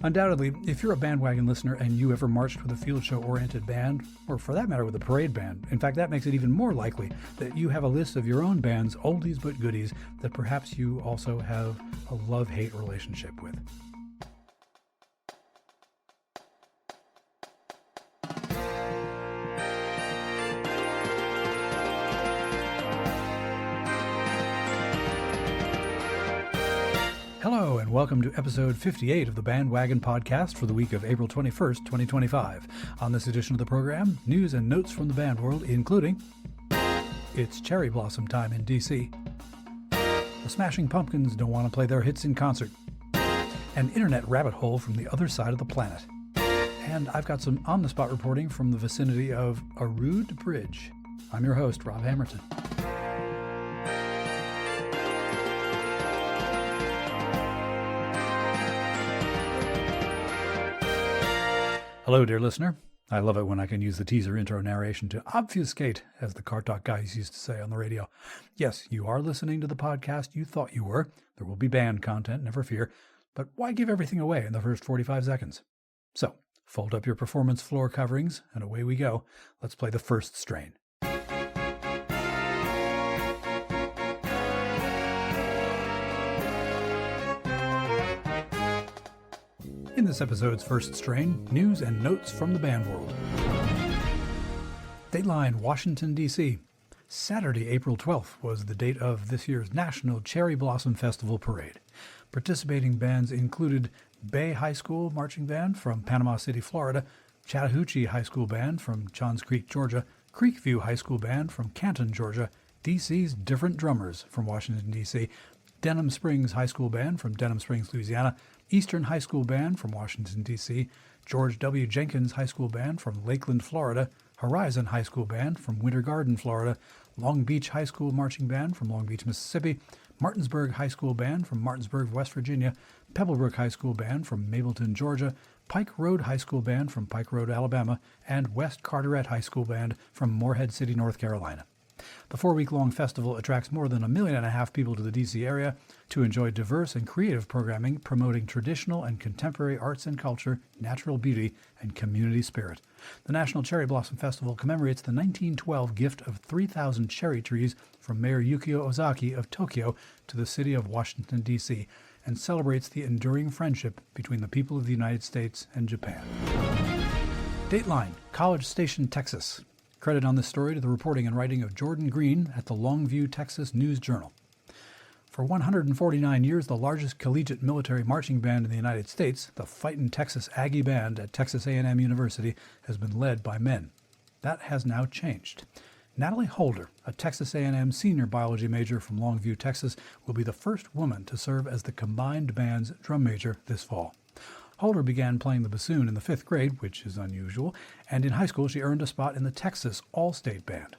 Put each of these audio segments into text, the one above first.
Undoubtedly, if you're a bandwagon listener and you ever marched with a field show-oriented band, or for that matter with a parade band, in fact that makes it even more likely that you have a list of your own band's oldies but goodies that perhaps you also have a love-hate relationship with. Hello, and welcome to episode 58 of the BandWagon podcast for the week of April 21st, 2025. On this edition of the program, news and notes from the band world, including it's cherry blossom time in D.C., the Smashing Pumpkins don't want to play their hits in concert, an internet rabbit hole from the other side of the planet, and I've got some on-the-spot reporting from the vicinity of a rude bridge. I'm your host, Rob Hammerton. Hello, dear listener. I love it when I can use the teaser intro narration to obfuscate, as the car talk guys used to say on the radio. Yes, you are listening to the podcast you thought you were. There will be band content, never fear. But why give everything away in the first 45 seconds? So, fold up your performance floor coverings, and away we go. Let's play the first strain. In this episode's first strain, news and notes from the band world. Dateline, Washington, D.C. Saturday, April 12th was the date of this year's National Cherry Blossom Festival Parade. Participating bands included Bay High School Marching Band from Panama City, Florida, Chattahoochee High School Band from Johns Creek, Georgia, Creekview High School Band from Canton, Georgia, D.C.'s Different Drummers from Washington, D.C., Denham Springs High School Band from Denham Springs, Louisiana, Eastern High School Band from Washington, D.C., George W. Jenkins High School Band from Lakeland, Florida, Horizon High School Band from Winter Garden, Florida, Long Beach High School Marching Band from Long Beach, Mississippi, Martinsburg High School Band from Martinsburg, West Virginia, Pebblebrook High School Band from Mableton, Georgia, Pike Road High School Band from Pike Road, Alabama, and West Carteret High School Band from Morehead City, North Carolina. The 4-week-long festival attracts more than 1.5 million people to the D.C. area to enjoy diverse and creative programming promoting traditional and contemporary arts and culture, natural beauty, and community spirit. The National Cherry Blossom Festival commemorates the 1912 gift of 3,000 cherry trees from Mayor Yukio Ozaki of Tokyo to the city of Washington, D.C., and celebrates the enduring friendship between the people of the United States and Japan. Dateline, College Station, Texas. Credit on this story to the reporting and writing of Jordan Green at the Longview, Texas News Journal. For 149 years, the largest collegiate military marching band in the United States, the Fightin' Texas Aggie Band at Texas A&M University, has been led by men. That has now changed. Natalie Holder, a Texas A&M senior biology major from Longview, Texas, will be the first woman to serve as the combined band's drum major this fall. Holder began playing the bassoon in the 5th grade, which is unusual, and in high school she earned a spot in the Texas All-State Band.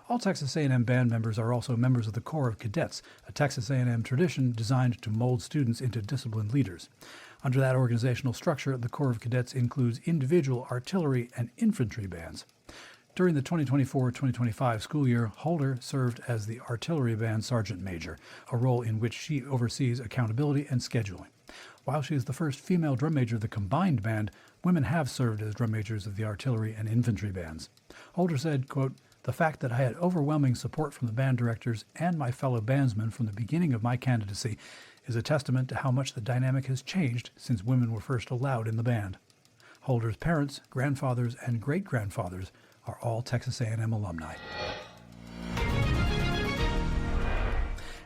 All Texas A&M band members are also members of the Corps of Cadets, a Texas A&M tradition designed to mold students into disciplined leaders. Under that organizational structure, the Corps of Cadets includes individual artillery and infantry bands. During the 2024-2025 school year, Holder served as the artillery band sergeant major, a role in which she oversees accountability and scheduling. While she is the first female drum major of the combined band, women have served as drum majors of the artillery and infantry bands. Holder said, quote, "The fact that I had overwhelming support from the band directors and my fellow bandsmen from the beginning of my candidacy is a testament to how much the dynamic has changed since women were first allowed in the band." Holder's parents, grandfathers, and great-grandfathers are all Texas A&M alumni.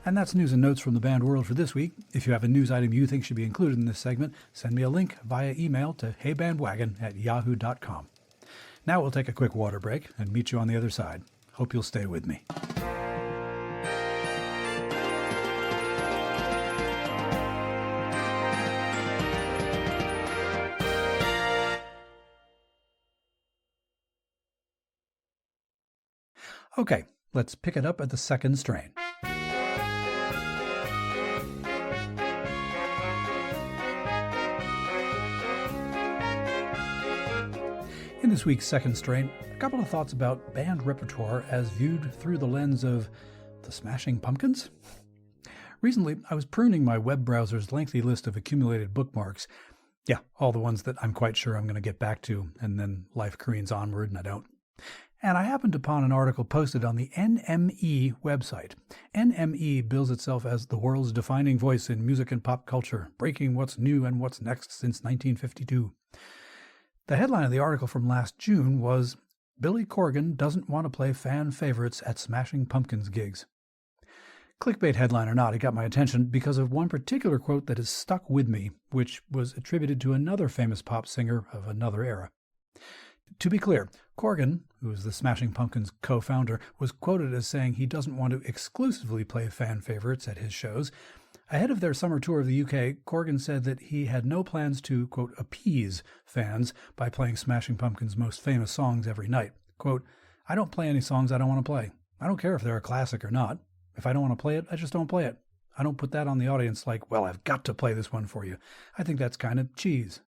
And that's news and notes from the band world for this week. If you have a news item you think should be included in this segment, send me a link via email to heybandwagon@yahoo.com. Now we'll take a quick water break and meet you on the other side. Hope you'll stay with me. Okay, let's pick it up at the second strain. In this week's second strain, a couple of thoughts about band repertoire as viewed through the lens of the Smashing Pumpkins. Recently, I was pruning my web browser's lengthy list of accumulated bookmarks. Yeah, all the ones that I'm quite sure I'm going to get back to, and then life careens onward and I don't. And I happened upon an article posted on the NME website. NME bills itself as the world's defining voice in music and pop culture, breaking what's new and what's next since 1952. The headline of the article from last June was, Billy Corgan doesn't want to play fan favorites at Smashing Pumpkins gigs. Clickbait headline or not, it got my attention because of one particular quote that has stuck with me, which was attributed to another famous pop singer of another era. To be clear, Corgan, who is the Smashing Pumpkins co-founder, was quoted as saying he doesn't want to exclusively play fan favorites at his shows. Ahead of their summer tour of the UK, Corgan said that he had no plans to, quote, appease fans by playing Smashing Pumpkins' most famous songs every night. Quote, I don't play any songs I don't want to play. I don't care if they're a classic or not. If I don't want to play it, I just don't play it. I don't put that on the audience like, well, I've got to play this one for you. I think that's kind of cheese.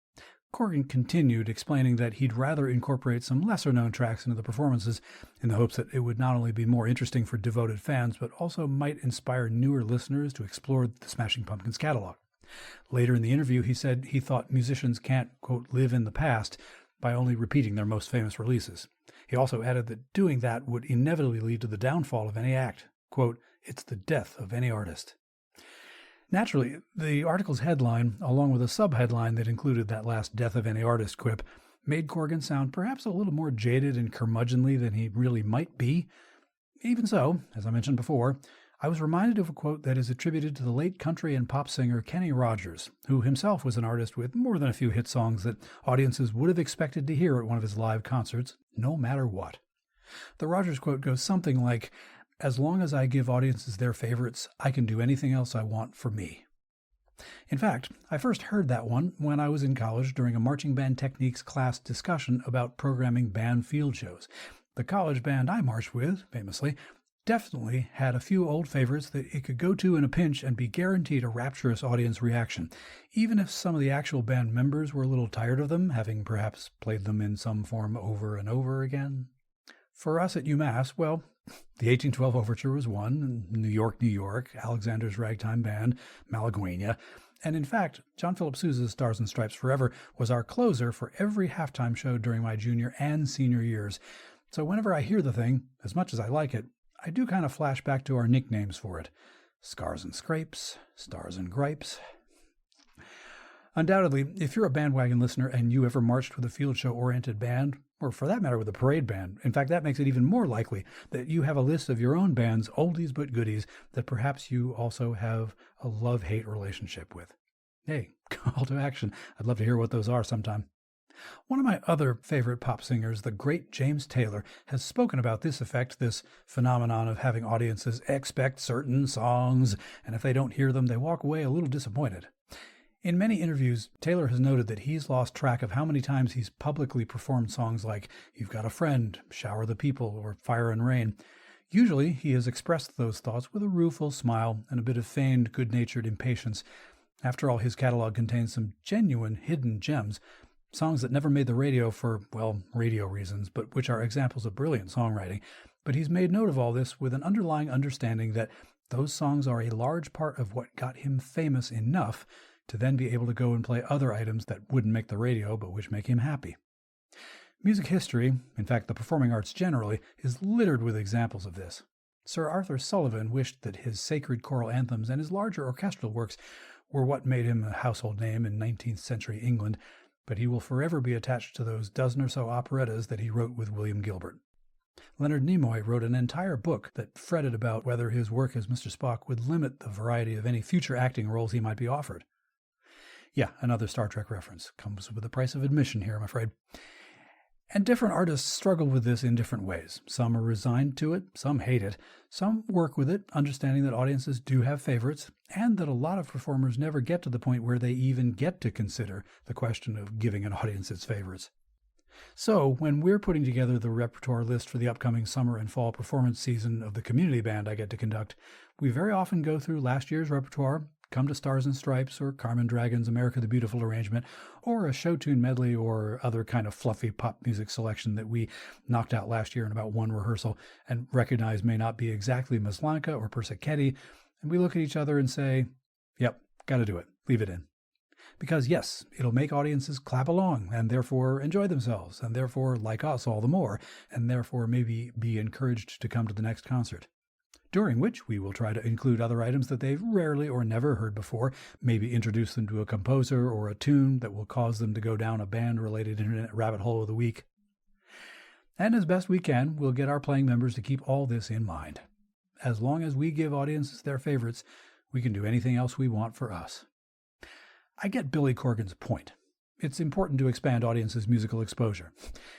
Corgan continued, explaining that he'd rather incorporate some lesser-known tracks into the performances in the hopes that it would not only be more interesting for devoted fans, but also might inspire newer listeners to explore the Smashing Pumpkins catalog. Later in the interview, he said he thought musicians can't, quote, live in the past by only repeating their most famous releases. He also added that doing that would inevitably lead to the downfall of any act. Quote, it's the death of any artist. Naturally, the article's headline, along with a subheadline that included that last death of any artist quip, made Corgan sound perhaps a little more jaded and curmudgeonly than he really might be. Even so, as I mentioned before, I was reminded of a quote that is attributed to the late country and pop singer Kenny Rogers, who himself was an artist with more than a few hit songs that audiences would have expected to hear at one of his live concerts, no matter what. The Rogers quote goes something like, as long as I give audiences their favorites, I can do anything else I want for me. In fact, I first heard that one when I was in college during a marching band techniques class discussion about programming band field shows. The college band I marched with, famously, definitely had a few old favorites that it could go to in a pinch and be guaranteed a rapturous audience reaction, even if some of the actual band members were a little tired of them, having perhaps played them in some form over and over again. For us at UMass, well, the 1812 Overture was one, New York, New York, Alexander's Ragtime Band, Malaguena, and in fact, John Philip Sousa's Stars and Stripes Forever was our closer for every halftime show during my junior and senior years. So whenever I hear the thing, as much as I like it, I do kind of flash back to our nicknames for it. Scars and Scrapes, Stars and Gripes. Undoubtedly, if you're a BandWagon listener and you ever marched with a field show-oriented band, or for that matter with a parade band, in fact, that makes it even more likely that you have a list of your own band's oldies but goodies that perhaps you also have a love-hate relationship with. Hey, call to action. I'd love to hear what those are sometime. One of my other favorite pop singers, the great James Taylor, has spoken about this effect, this phenomenon of having audiences expect certain songs, and if they don't hear them, they walk away a little disappointed. In many interviews, Taylor has noted that he's lost track of how many times he's publicly performed songs like You've Got a Friend, Shower the People, or Fire and Rain. Usually, he has expressed those thoughts with a rueful smile and a bit of feigned good-natured impatience. After all, his catalog contains some genuine hidden gems, songs that never made the radio for, well, radio reasons, but which are examples of brilliant songwriting. But he's made note of all this with an underlying understanding that those songs are a large part of what got him famous enough to then be able to go and play other items that wouldn't make the radio, but which make him happy. Music history, in fact the performing arts generally, is littered with examples of this. Sir Arthur Sullivan wished that his sacred choral anthems and his larger orchestral works were what made him a household name in 19th century England, but he will forever be attached to those dozen or so operettas that he wrote with William Gilbert. Leonard Nimoy wrote an entire book that fretted about whether his work as Mr. Spock would limit the variety of any future acting roles he might be offered. Yeah, another Star Trek reference. Comes with the price of admission here, I'm afraid. And different artists struggle with this in different ways. Some are resigned to it, some hate it, some work with it, understanding that audiences do have favorites, and that a lot of performers never get to the point where they even get to consider the question of giving an audience its favorites. So, when we're putting together the repertoire list for the upcoming summer and fall performance season of the community band I get to conduct, we very often go through last year's repertoire, come to Stars and Stripes or Carmen Dragon's America the Beautiful arrangement, or a show tune medley or other kind of fluffy pop music selection that we knocked out last year in about one rehearsal and recognize may not be exactly Maslanka or Persichetti, and we look at each other and say, yep, gotta do it, leave it in. Because yes, it'll make audiences clap along and therefore enjoy themselves and therefore like us all the more and therefore maybe be encouraged to come to the next concert. During which we will try to include other items that they've rarely or never heard before, maybe introduce them to a composer or a tune that will cause them to go down a band-related internet rabbit hole of the week. And as best we can, we'll get our playing members to keep all this in mind. As long as we give audiences their favorites, we can do anything else we want for us. I get Billy Corgan's point. It's important to expand audiences' musical exposure.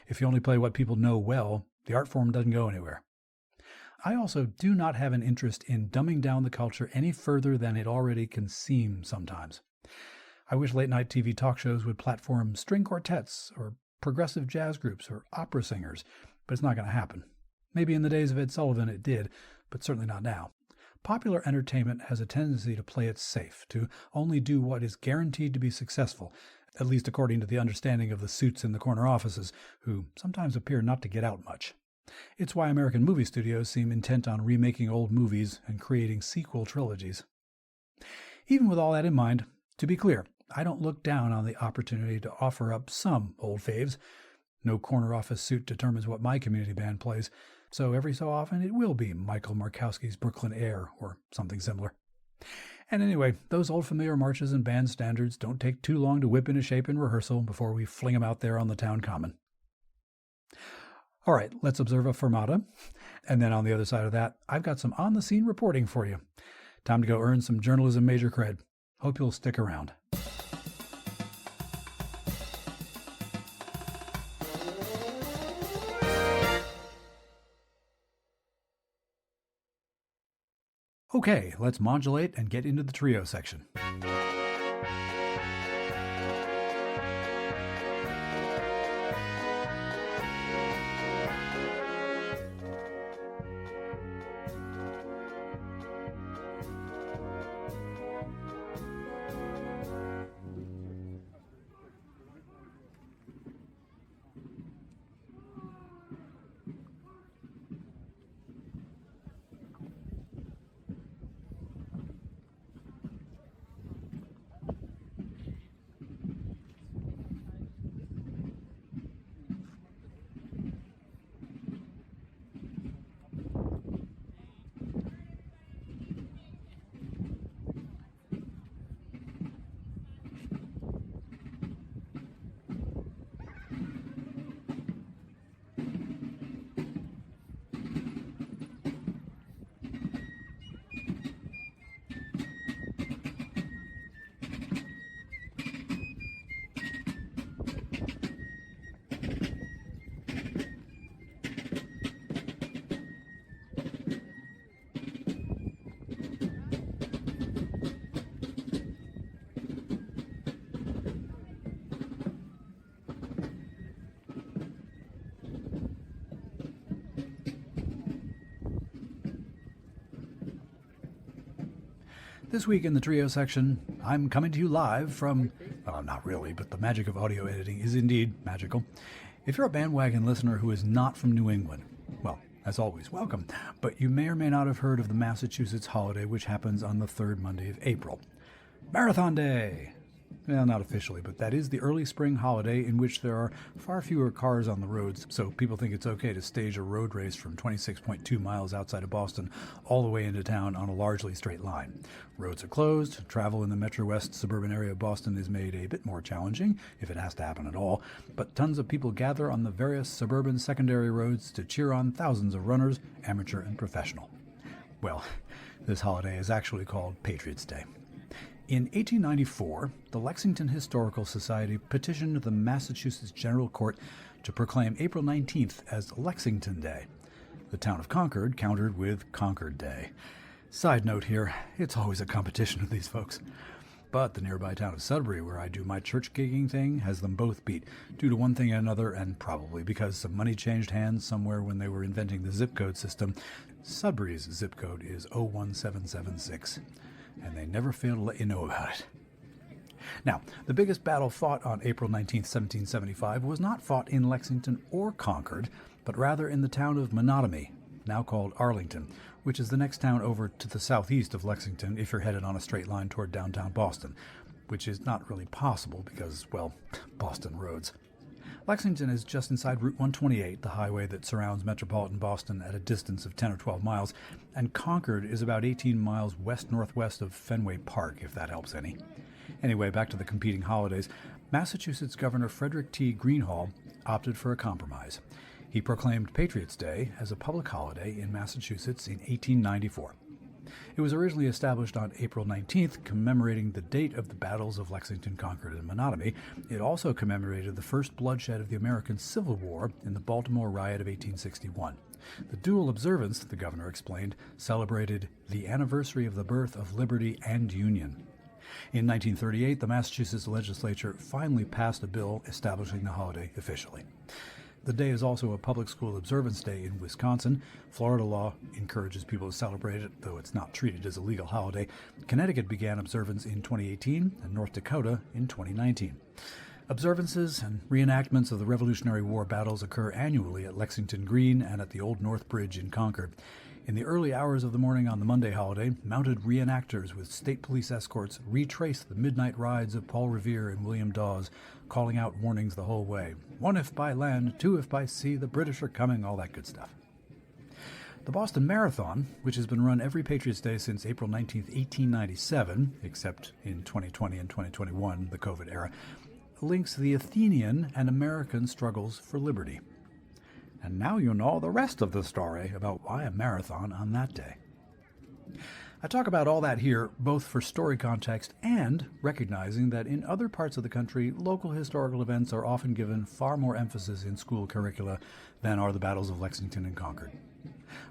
If you only play what people know well, the art form doesn't go anywhere. I also do not have an interest in dumbing down the culture any further than it already can seem sometimes. I wish late-night TV talk shows would platform string quartets or progressive jazz groups or opera singers, but it's not going to happen. Maybe in the days of Ed Sullivan it did, but certainly not now. Popular entertainment has a tendency to play it safe, to only do what is guaranteed to be successful, at least according to the understanding of the suits in the corner offices, who sometimes appear not to get out much. It's why American movie studios seem intent on remaking old movies and creating sequel trilogies. Even with all that in mind, to be clear, I don't look down on the opportunity to offer up some old faves. No corner office suit determines what my community band plays, so every so often it will be Michael Markowski's Brooklyn Air or something similar. And anyway, those old familiar marches and band standards don't take too long to whip into shape in rehearsal before we fling them out there on the town common. All right, let's observe a fermata. And then on the other side of that, I've got some on-the-scene reporting for you. Time to go earn some journalism major cred. Hope you'll stick around. Okay, let's modulate and get into the trio section. This week in the trio section, I'm coming to you live from, well, not really, but the magic of audio editing is indeed magical. If you're a BandWagon listener who is not from New England, well, as always, welcome. But you may or may not have heard of the Massachusetts holiday, which happens on the third Monday of April. Marathon Day! Well, not officially, but that is the early spring holiday in which there are far fewer cars on the roads, so people think it's okay to stage a road race from 26.2 miles outside of Boston all the way into town on a largely straight line. Roads are closed, travel in the Metro West suburban area of Boston is made a bit more challenging, if it has to happen at all, but tons of people gather on the various suburban secondary roads to cheer on thousands of runners, amateur and professional. Well, this holiday is actually called Patriots' Day. In 1894, the Lexington Historical Society petitioned the Massachusetts General Court to proclaim April 19th as Lexington Day. The town of Concord countered with Concord Day. Side note here, it's always a competition with these folks. But the nearby town of Sudbury, where I do my church gigging thing, has them both beat, due to one thing and another, and probably because some money changed hands somewhere when they were inventing the zip code system. Sudbury's zip code is 01776. And they never fail to let you know about it. Now, the biggest battle fought on April 19, 1775 was not fought in Lexington or Concord, but rather in the town of Menotomy, now called Arlington, which is the next town over to the southeast of Lexington if you're headed on a straight line toward downtown Boston. which is not really possible because, well, Boston roads. Lexington is just inside Route 128, the highway that surrounds metropolitan Boston at a distance of 10 or 12 miles, and Concord is about 18 miles west-northwest of Fenway Park, if that helps any. Anyway, back to the competing holidays. Massachusetts Governor Frederick T. Greenhalgh opted for a compromise. He proclaimed Patriots' Day as a public holiday in Massachusetts in 1894. It was originally established on April 19th, commemorating the date of the battles of Lexington, Concord, and Menotomy. It also commemorated the first bloodshed of the American Civil War in the Baltimore Riot of 1861. The dual observance, the governor explained, celebrated the anniversary of the birth of liberty and union. In 1938, the Massachusetts legislature finally passed a bill establishing the holiday officially. The day is also a public school observance day in Wisconsin. Florida law encourages people to celebrate it, though it's not treated as a legal holiday. Connecticut began observance in 2018 and North Dakota in 2019. Observances and reenactments of the Revolutionary War battles occur annually at Lexington Green and at the Old North Bridge in Concord. In the early hours of the morning on the Monday holiday, mounted reenactors with state police escorts retrace the midnight rides of Paul Revere and William Dawes, calling out warnings the whole way. 1 if by land, 2 if by sea, the British are coming, all that good stuff. The Boston Marathon, which has been run every Patriots' Day since April 19, 1897, except in 2020 and 2021, the COVID era, links the Athenian and American struggles for liberty. And now you know the rest of the story about why a marathon on that day. I talk about all that here, both for story context and recognizing that in other parts of the country, local historical events are often given far more emphasis in school curricula than are the battles of Lexington and Concord.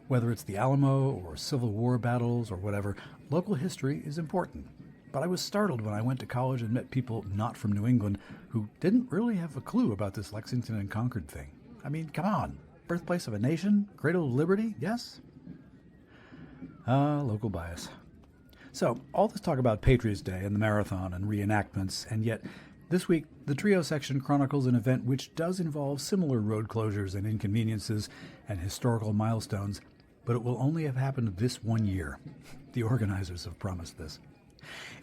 Whether it's the Alamo or Civil War battles or whatever, local history is important. But I was startled when I went to college and met people not from New England who didn't really have a clue about this Lexington and Concord thing. I mean, come on. Birthplace of a nation? Cradle of liberty? Yes? Local bias. So, all this talk about Patriots' Day and the marathon and reenactments, and yet this week the Trio section chronicles an event which does involve similar road closures and inconveniences and historical milestones, but it will only have happened this one year. The organizers have promised this.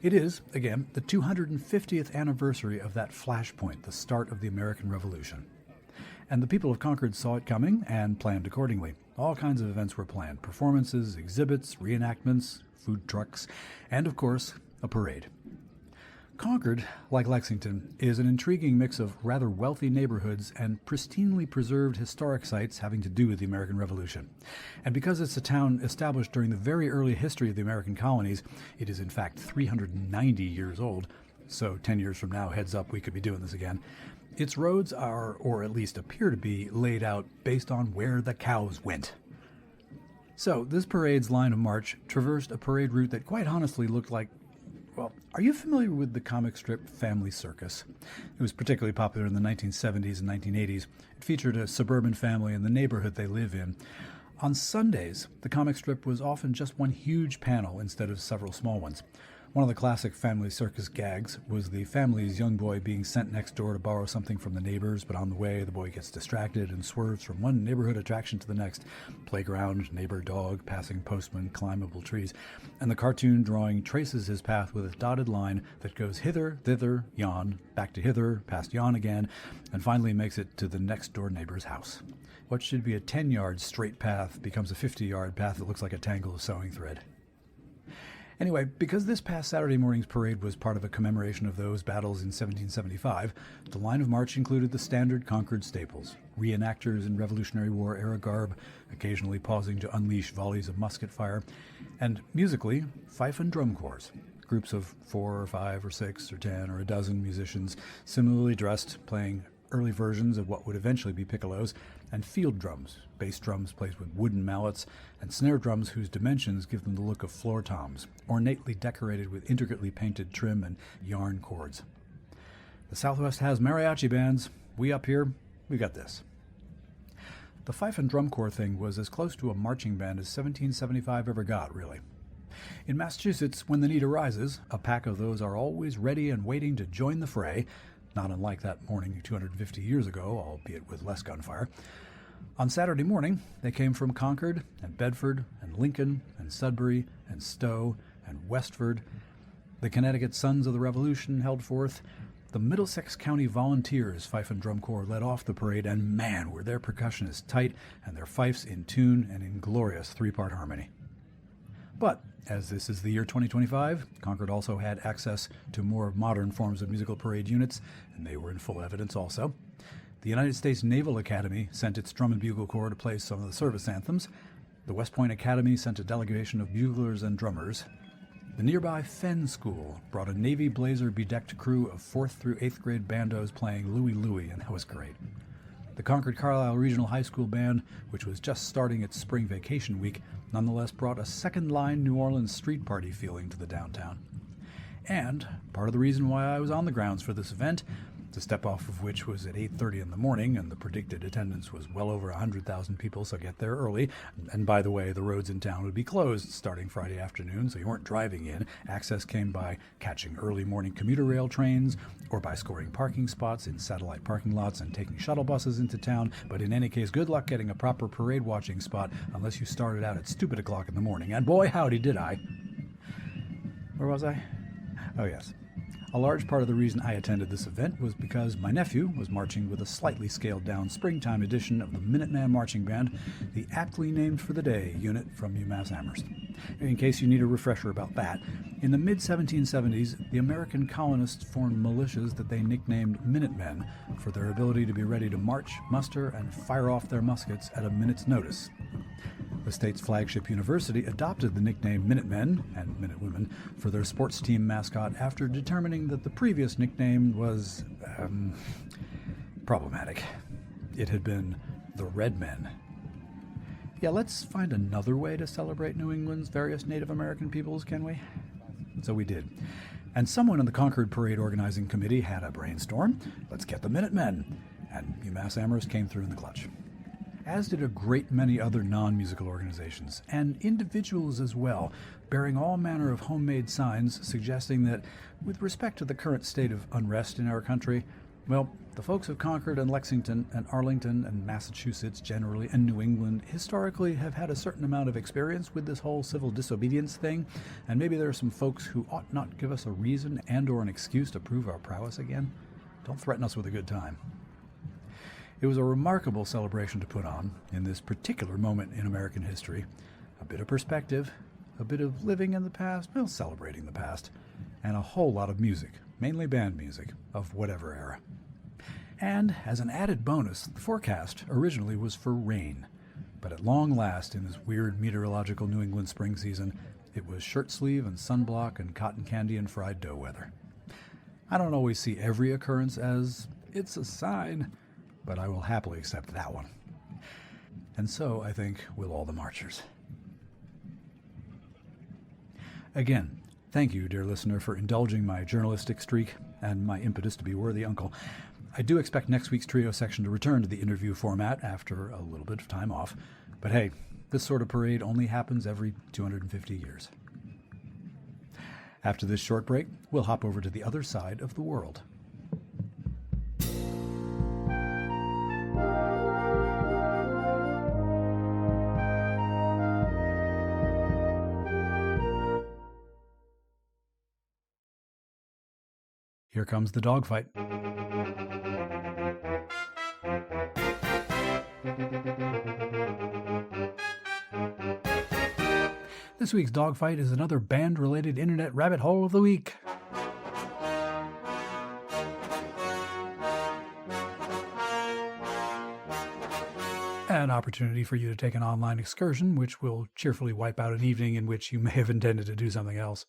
It is, again, the 250th anniversary of that flashpoint, the start of the American Revolution. And the people of Concord saw it coming and planned accordingly. All kinds of events were planned: performances, exhibits, reenactments, food trucks, and, of course, a parade. Concord, like Lexington, is an intriguing mix of rather wealthy neighborhoods and pristinely preserved historic sites having to do with the American Revolution. And because it's a town established during the very early history of the American colonies, it is in fact 390 years old, so 10 years from now, heads up, we could be doing this again. Its roads are, or at least appear to be, laid out based on where the cows went. So, this parade's line of march traversed a parade route that quite honestly looked like, well, are you familiar with the comic strip Family Circus? It was particularly popular in the 1970s and 1980s. It featured a suburban family in the neighborhood they live in. On Sundays, the comic strip was often just one huge panel instead of several small ones. One of the classic Family Circus gags was the family's young boy being sent next door to borrow something from the neighbors, but on the way the boy gets distracted and swerves from one neighborhood attraction to the next: playground, neighbor dog, passing postman, climbable trees. And the cartoon drawing traces his path with a dotted line that goes hither, thither, yon, back to hither, past yon again, and finally makes it to the next door neighbor's house. What should be a 10-yard straight path becomes a 50-yard path that looks like a tangle of sewing thread. Anyway, because this past Saturday morning's parade was part of a commemoration of those battles in 1775, the line of march included the standard Concord staples: reenactors in Revolutionary War-era garb, occasionally pausing to unleash volleys of musket fire, and musically, fife and drum corps, groups of 4 or 5 or 6 or 10 or a dozen musicians similarly dressed, playing early versions of what would eventually be piccolos, and field drums, bass drums played with wooden mallets, and snare drums whose dimensions give them the look of floor toms, ornately decorated with intricately painted trim and yarn cords. The Southwest has mariachi bands. We up here, we got this. The fife and drum corps thing was as close to a marching band as 1775 ever got, really. In Massachusetts, when the need arises, a pack of those are always ready and waiting to join the fray, not unlike that morning 250 years ago, albeit with less gunfire. On Saturday morning, they came from Concord and Bedford and Lincoln and Sudbury and Stowe and Westford. The Connecticut Sons of the Revolution held forth. The Middlesex County Volunteers Fife and Drum Corps led off the parade, and man, were their percussionists tight and their fifes in tune and in glorious three-part harmony. But, as this is the year 2025, Concord also had access to more modern forms of musical parade units, and they were in full evidence also. The United States Naval Academy sent its Drum and Bugle Corps to play some of the service anthems. The West Point Academy sent a delegation of buglers and drummers. The nearby Fenn School brought a Navy Blazer-bedecked crew of 4th through 8th grade bandos playing Louie Louie, and that was great. The Concord-Carlisle Regional High School Band, which was just starting its spring vacation week, nonetheless brought a second-line New Orleans street party feeling to the downtown. And part of the reason why I was on the grounds for this event, the step-off of which was at 8:30 in the morning, and the predicted attendance was well over 100,000 people, so get there early. And by the way, the roads in town would be closed starting Friday afternoon, so you weren't driving in. Access came by catching early morning commuter rail trains, or by scoring parking spots in satellite parking lots and taking shuttle buses into town. But in any case, good luck getting a proper parade watching spot unless you started out at stupid o'clock in the morning. And boy, howdy did I. Where was I? Oh, yes. A large part of the reason I attended this event was because my nephew was marching with a slightly scaled-down springtime edition of the Minuteman Marching Band, the aptly named for the day unit from UMass Amherst. In case you need a refresher about that, in the mid-1770s, the American colonists formed militias that they nicknamed Minutemen for their ability to be ready to march, muster, and fire off their muskets at a minute's notice. The state's flagship university adopted the nickname Minutemen and Minutewomen for their sports team mascot after determining that the previous nickname was problematic. It had been the Red Men. Yeah, let's find another way to celebrate New England's various Native American peoples, can we? So we did. And someone in the Concord Parade Organizing Committee had a brainstorm. Let's get the Minutemen. And UMass Amherst came through in the clutch. As did a great many other non-musical organizations, and individuals as well, bearing all manner of homemade signs suggesting that, with respect to the current state of unrest in our country, well, the folks of Concord and Lexington and Arlington and Massachusetts generally, and New England historically have had a certain amount of experience with this whole civil disobedience thing, and maybe there are some folks who ought not give us a reason and or an excuse to prove our prowess again. Don't threaten us with a good time. It was a remarkable celebration to put on in this particular moment in American history. A bit of perspective, a bit of living in the past, well, celebrating the past, and a whole lot of music, mainly band music, of whatever era. And as an added bonus, the forecast originally was for rain. But at long last, in this weird meteorological New England spring season, it was shirt sleeve and sunblock and cotton candy and fried dough weather. I don't always see every occurrence as, it's a sign, but I will happily accept that one. And so, I think, will all the marchers. Again, thank you, dear listener, for indulging my journalistic streak and my impetus to be worthy uncle. I do expect next week's trio section to return to the interview format after a little bit of time off. But hey, this sort of parade only happens every 250 years. After this short break, we'll hop over to the other side of the world. Here comes the dogfight. This week's dogfight is another band-related internet rabbit hole of the week. An opportunity for you to take an online excursion, which will cheerfully wipe out an evening in which you may have intended to do something else.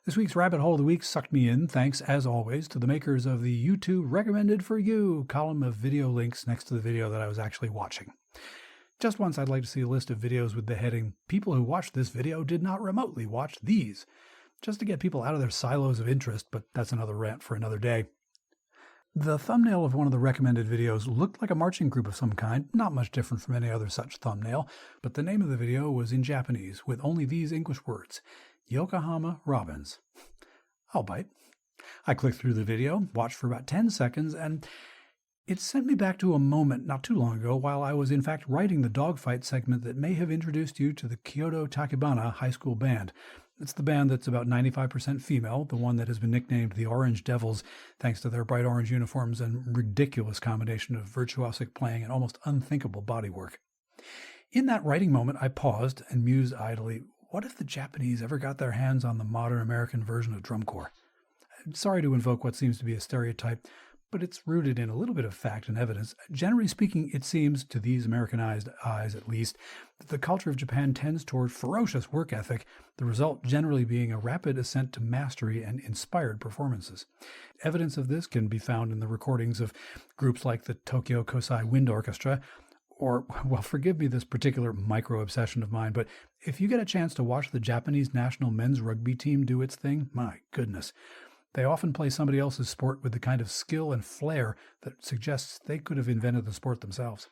This week's Rabbit Hole of the Week sucked me in, thanks, as always, to the makers of the YouTube Recommended for You column of video links next to the video that I was actually watching. Just once, I'd like to see a list of videos with the heading, "People who watched this video did not remotely watch these," just to get people out of their silos of interest, but that's another rant for another day. The thumbnail of one of the recommended videos looked like a marching group of some kind, not much different from any other such thumbnail, but the name of the video was in Japanese, with only these English words, Yokohama Robins. I'll bite. I clicked through the video, watched for about 10 seconds, and it sent me back to a moment not too long ago while I was in fact writing the dogfight segment that may have introduced you to the Kyoto Takebana High School Band. It's the band that's about 95% female, the one that has been nicknamed the Orange Devils thanks to their bright orange uniforms and ridiculous combination of virtuosic playing and almost unthinkable bodywork. In that writing moment, I paused and mused idly, what if the Japanese ever got their hands on the modern American version of drum corps? I'm sorry to invoke what seems to be a stereotype, but it's rooted in a little bit of fact and evidence. Generally speaking, it seems, to these Americanized eyes at least, that the culture of Japan tends toward ferocious work ethic, the result generally being a rapid ascent to mastery and inspired performances. Evidence of this can be found in the recordings of groups like the Tokyo Kosai Wind Orchestra, or, well, forgive me this particular micro-obsession of mine, but if you get a chance to watch the Japanese national men's rugby team do its thing, my goodness. They often play somebody else's sport with the kind of skill and flair that suggests they could have invented the sport themselves.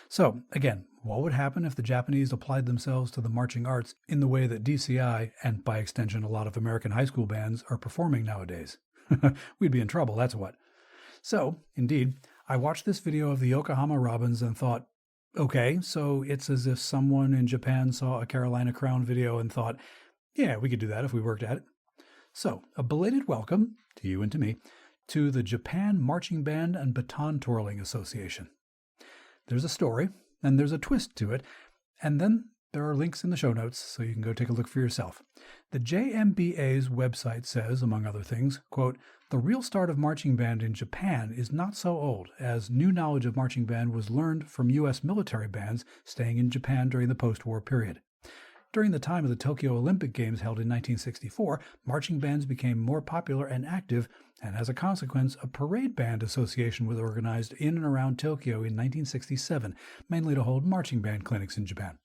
So, again, what would happen if the Japanese applied themselves to the marching arts in the way that DCI, and by extension a lot of American high school bands, are performing nowadays? We'd be in trouble, that's what. So, indeed, I watched this video of the Yokohama Robins and thought, okay, so it's as if someone in Japan saw a Carolina Crown video and thought, yeah, we could do that if we worked at it. So, a belated welcome, to you and to me, to the Japan Marching Band and Baton Twirling Association. There's a story, and there's a twist to it, and then there are links in the show notes so you can go take a look for yourself. The JMBA's website says, among other things, quote, the real start of marching band in Japan is not so old, as new knowledge of marching band was learned from U.S. military bands staying in Japan during the post-war period. During the time of the Tokyo Olympic Games held in 1964, marching bands became more popular and active, and as a consequence, a parade band association was organized in and around Tokyo in 1967, mainly to hold marching band clinics in Japan.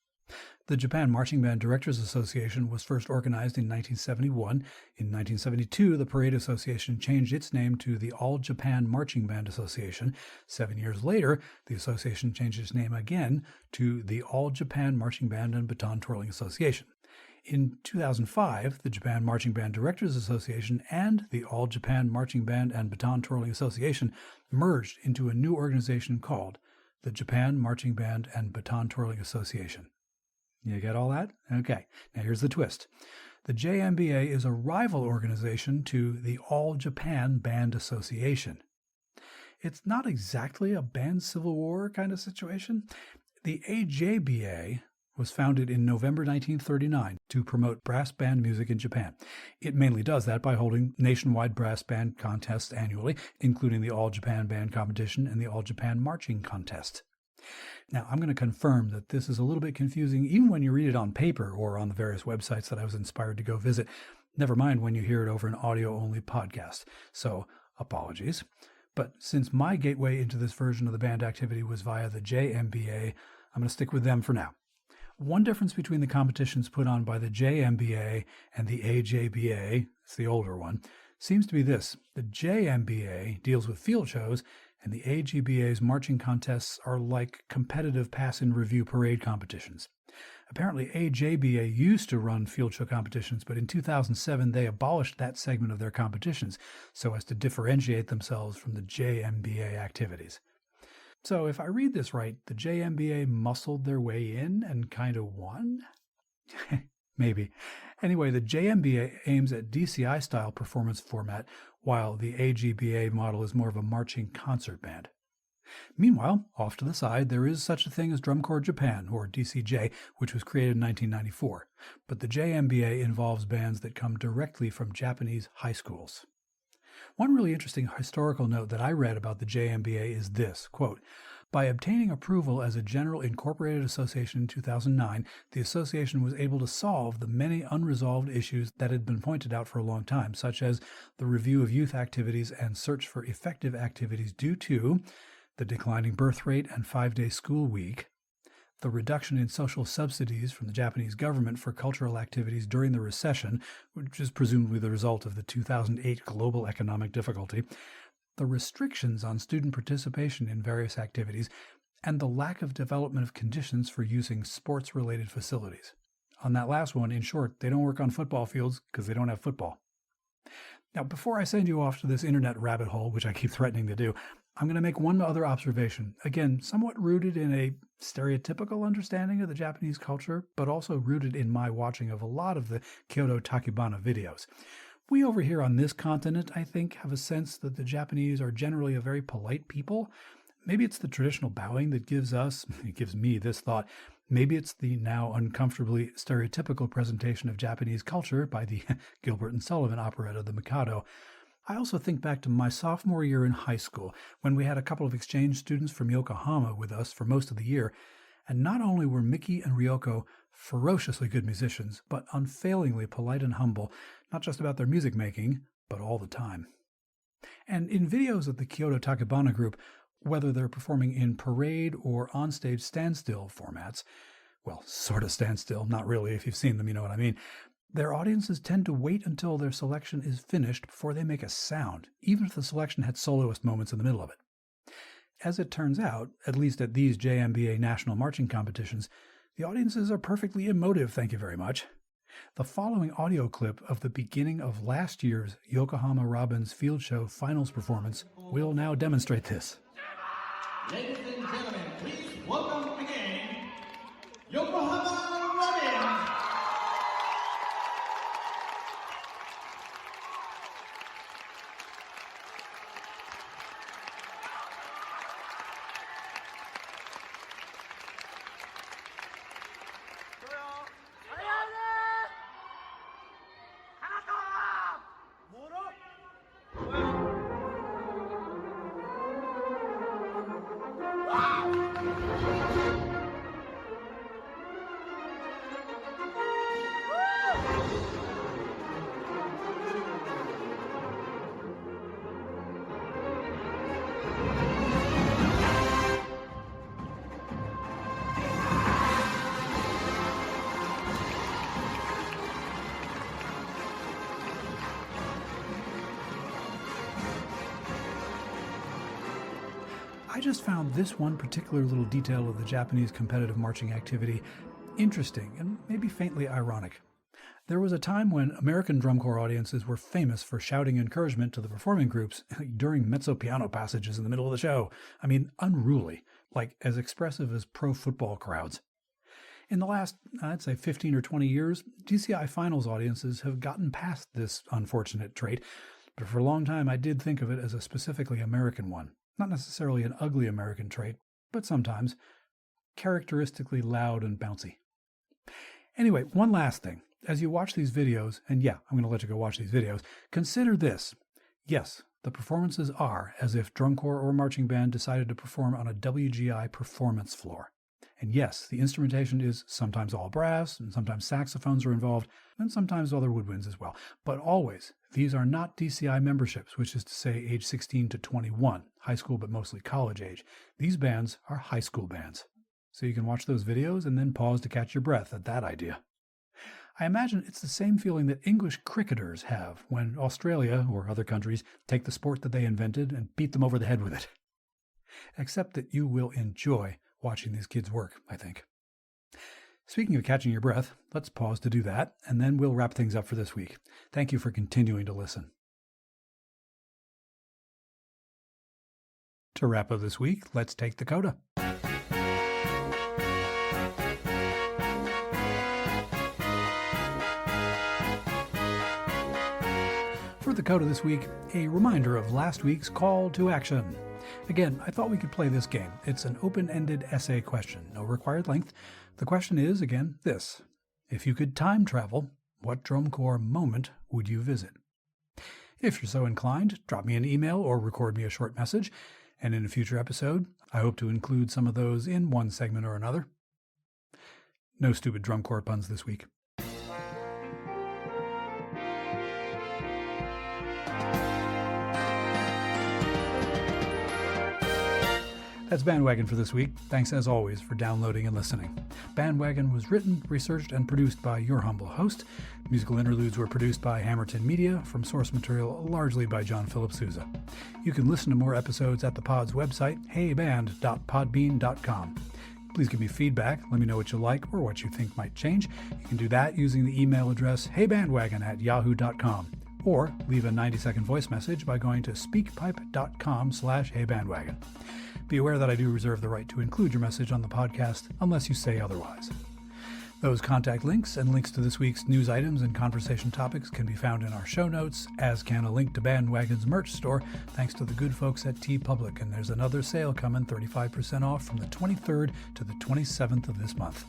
The Japan Marching Band Directors Association was first organized in 1971. In 1972, the Parade Association changed its name to the All Japan Marching Band Association. 7 years later, the association changed its name again to the All Japan Marching Band and Baton Twirling Association. In 2005, the Japan Marching Band Directors Association and the All Japan Marching Band and Baton Twirling Association merged into a new organization called the Japan Marching Band and Baton Twirling Association. You get all that? Okay, now here's the twist. The JMBA is a rival organization to the All Japan Band Association. It's not exactly a band civil war kind of situation. The AJBA was founded in November 1939 to promote brass band music in Japan. It mainly does that by holding nationwide brass band contests annually, including the All Japan Band Competition and the All Japan Marching Contest. Now, I'm going to confirm that this is a little bit confusing even when you read it on paper or on the various websites that I was inspired to go visit. Never mind when you hear it over an audio-only podcast. So, apologies. But since my gateway into this version of the band activity was via the JMBA, I'm going to stick with them for now. One difference between the competitions put on by the JMBA and the AJBA, it's the older one, seems to be this. The JMBA deals with field shows, and the AJBA's marching contests are like competitive pass-in-review parade competitions. Apparently, AJBA used to run field show competitions, but in 2007 they abolished that segment of their competitions so as to differentiate themselves from the JMBA activities. So if I read this right, the JMBA muscled their way in and kind of won? Maybe. Anyway, the JMBA aims at DCI-style performance format, while the AJBA model is more of a marching concert band. Meanwhile, off to the side, there is such a thing as Drum Corps Japan, or DCJ, which was created in 1994. But the JMBA involves bands that come directly from Japanese high schools. One really interesting historical note that I read about the JMBA is this, quote, by obtaining approval as a general incorporated association in 2009, the association was able to solve the many unresolved issues that had been pointed out for a long time, such as the review of youth activities and search for effective activities due to the declining birth rate and 5-day school week, the reduction in social subsidies from the Japanese government for cultural activities during the recession, which is presumably the result of the 2008 global economic difficulty, the restrictions on student participation in various activities, and the lack of development of conditions for using sports-related facilities. On that last one, in short, they don't work on football fields because they don't have football. Now, before I send you off to this internet rabbit hole, which I keep threatening to do, I'm going to make one other observation, again, somewhat rooted in a stereotypical understanding of the Japanese culture, but also rooted in my watching of a lot of the Kyoto Takebana videos. We over here on this continent, I think, have a sense that the Japanese are generally a very polite people. Maybe it's the traditional bowing that gives me this thought. Maybe it's the now uncomfortably stereotypical presentation of Japanese culture by the Gilbert and Sullivan operetta, The Mikado. I also think back to my sophomore year in high school, when we had a couple of exchange students from Yokohama with us for most of the year, and not only were Miki and Ryoko ferociously good musicians, but unfailingly polite and humble, not just about their music making, but all the time. And in videos of the Kyoto Takebana group, whether they're performing in parade or onstage standstill formats, well, sort of standstill, not really, if you've seen them, you know what I mean, their audiences tend to wait until their selection is finished before they make a sound, even if the selection had soloist moments in the middle of it. As it turns out, at least at these JMBA national marching competitions, the audiences are perfectly emotive, thank you very much. The following audio clip of the beginning of last year's Yokohama Robins Field Show finals performance will now demonstrate this. Ladies and gentlemen, please welcome again, Yokohama Robins! I just found this one particular little detail of the Japanese competitive marching activity interesting and maybe faintly ironic. There was a time when American drum corps audiences were famous for shouting encouragement to the performing groups during mezzo piano passages in the middle of the show. I mean, unruly, like as expressive as pro football crowds. In the last, I'd say 15 or 20 years, DCI finals audiences have gotten past this unfortunate trait, but for a long time I did think of it as a specifically American one. Not necessarily an ugly American trait, but sometimes characteristically loud and bouncy. Anyway, one last thing. As you watch these videos, and yeah, I'm going to let you go watch these videos, consider this. Yes, the performances are as if drum corps or marching band decided to perform on a WGI performance floor. And yes, the instrumentation is sometimes all brass, and sometimes saxophones are involved, and sometimes other woodwinds as well. But always, these are not DCI memberships, which is to say age 16 to 21, high school but mostly college age. These bands are high school bands. So you can watch those videos and then pause to catch your breath at that idea. I imagine it's the same feeling that English cricketers have when Australia or other countries take the sport that they invented and beat them over the head with it. Except that you will enjoy watching these kids work, I think. Speaking of catching your breath, let's pause to do that, and then we'll wrap things up for this week. Thank you for continuing to listen. To wrap up this week, let's take the CODA. For the CODA this week, a reminder of last week's call to action. Again, I thought we could play this game. It's an open-ended essay question, no required length. The question is, again, this. If you could time travel, what drum corps moment would you visit? If you're so inclined, drop me an email or record me a short message, and in a future episode, I hope to include some of those in one segment or another. No stupid drum corps puns this week. That's BandWagon for this week. Thanks as always for downloading and listening. BandWagon was written, researched, and produced by your humble host. Musical interludes were produced by Hammerton Media, from source material largely by John Philip Sousa. You can listen to more episodes at the pod's website, heyband.podbean.com. Please give me feedback. Let me know what you like or what you think might change. You can do that using the email address heybandwagon@yahoo.com. or leave a 90-second voice message by going to speakpipe.com/heybandwagon. Be aware that I do reserve the right to include your message on the podcast unless you say otherwise. Those contact links and links to this week's news items and conversation topics can be found in our show notes, as can a link to BandWagon's merch store, thanks to the good folks at TeePublic, and there's another sale coming, 35% off from the 23rd to the 27th of this month.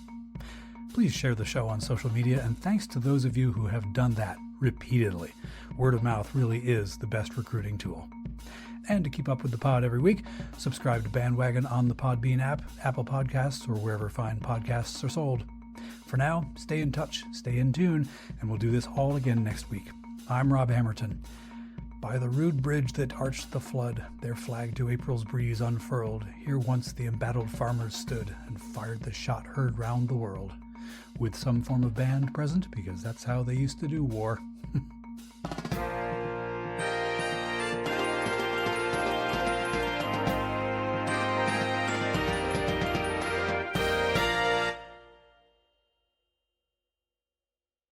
Please share the show on social media, and thanks to those of you who have done that repeatedly. Word of mouth really is the best recruiting tool. And to keep up with the pod every week, subscribe to BandWagon on the Podbean app, Apple Podcasts, or wherever fine podcasts are sold. For now, stay in touch, stay in tune, and we'll do this all again next week. I'm Rob Hammerton. By the rude bridge that arched the flood, their flag to April's breeze unfurled, here once the embattled farmers stood and fired the shot heard round the world. With some form of band present, because that's how they used to do war.